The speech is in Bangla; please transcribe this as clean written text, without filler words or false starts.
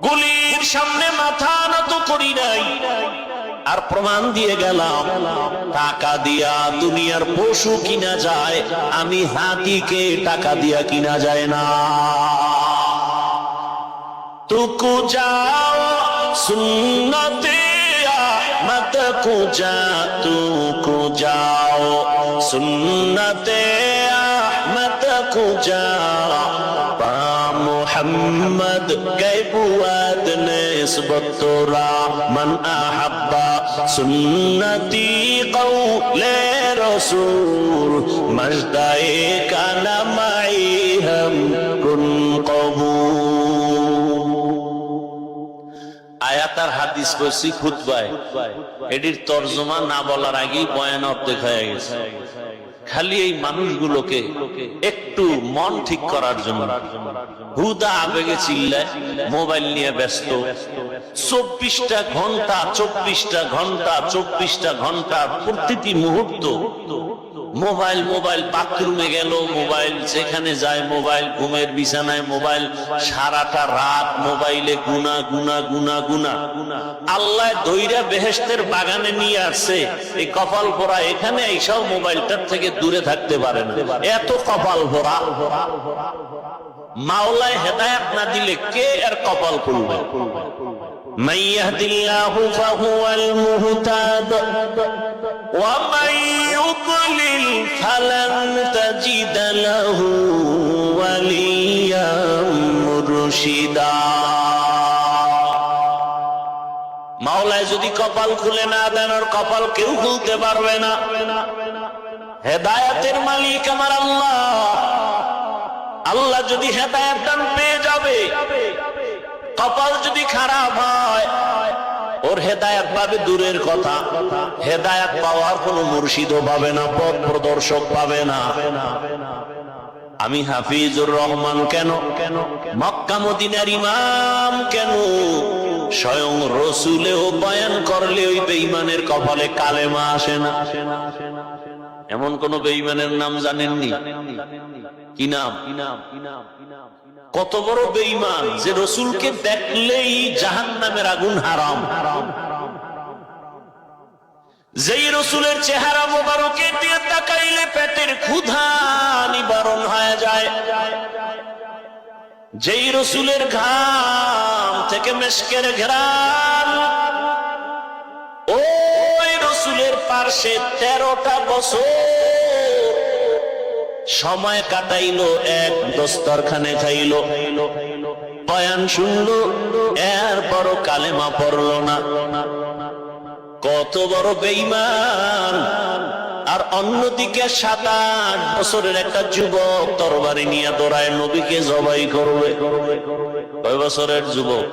গুলির সামনে মাথা নত করি নাই, আর প্রমাণ দিয়ে গেলাম টাকা দিয়া দুনিয়ার পশু কিনা যায়, আমি হাতিকে টাকা দিয়া কিনা যায় না। তুকু যাও সুন্নতে মত কুজা, তুকু যাও সুন্নতে মত কুজা, মোহাম্মদ গैबुआत निस्बत तोरा मन अहब्बा सुन्नती कौले रसूल मजदाए काना माई हम कुन कबूल। আয়াত আর হাদিস কইছি খুতবায়, এটির তরজমা না বলার আগেই বয়ান অর্ধেক হয়ে গেছে। খালি এই মানুষগুলোকে একটু মন ঠিক করার জন্য হুদা আবেগে চিল্লায়, মোবাইল নিয়ে ব্যস্ত, 24টা ঘন্টা 24টা ঘন্টা 24টা ঘন্টা প্রতিটি মুহূর্ত মোবাইল মোবাইল। বাথরুমে গেল মোবাইল, যেখানে যায় মোবাইল, ঘুমের বিছানায় মোবাইল, সারাটা রাত মোবাইলে গুনা গুনা গুনা গুনা। আল্লাহ দইরা বেহেশতের বাগানে নিয়ে আসছে, এই কপাল ভরা এখানে এইসব মোবাইলটার থেকে দূরে থাকতে পারে না, এত কপাল ভরা। মাওলায় হেদায়েত না দিলে কে আর কপাল খুলবে? من يهد الله فهو المهتد ومن يضلل فلن تجد له وليا مرشدا। মাওলায় যদি কপাল খুলে না দেন, আর কপাল কেউ খুলতে পারবে না। হেদায়েতের মালিক আমার আল্লাহ। আল্লাহ যদি হেদায়েত দান পেয়ে যাবে, কপাল যদি খারাপ হয় ওর হেদায়েত পাবে দূরের কথা, হেদায়েত পাওয়ার কোন মুর্শিদও পাবে না, পথ প্রদর্শক পাবে না। আমি হাফিজুর রহমান কেন, মক্কা মদিনার ইমাম কেন, স্বয়ং রসুলেও বয়ান করলে ওই বেঈমানের কপালে কালেমা আসে না। এমন কোন বেঈমানের নাম জানেননি? কি নাম? কত বড় বেঈমান যে রসুলকে দেখলেই জাহান্নামের আগুন হারাম। যেই রসুলের চেহারা মোবারকের দিয়ে তাকাইলে পেটের ক্ষুধা নিবারণ হয়ে যায়, যেই রসুলের ঘাম থেকে মেশকের ঘ্রাণ, ওই রসুলের পার্শ্বে 13টা বছর সময় কাটাইলো, এক দস্তরখানে খাইলো, বয়ান শুনলো, এরপরও কালেমা পড়লো না। কত বড় বেঈমান! আর অন্যদিকে 7-8 বছরের একটা যুবক তরবারি নিয়ে দৌড়ায় নবীকে জবাই করবে। কয় বছরের যুবক?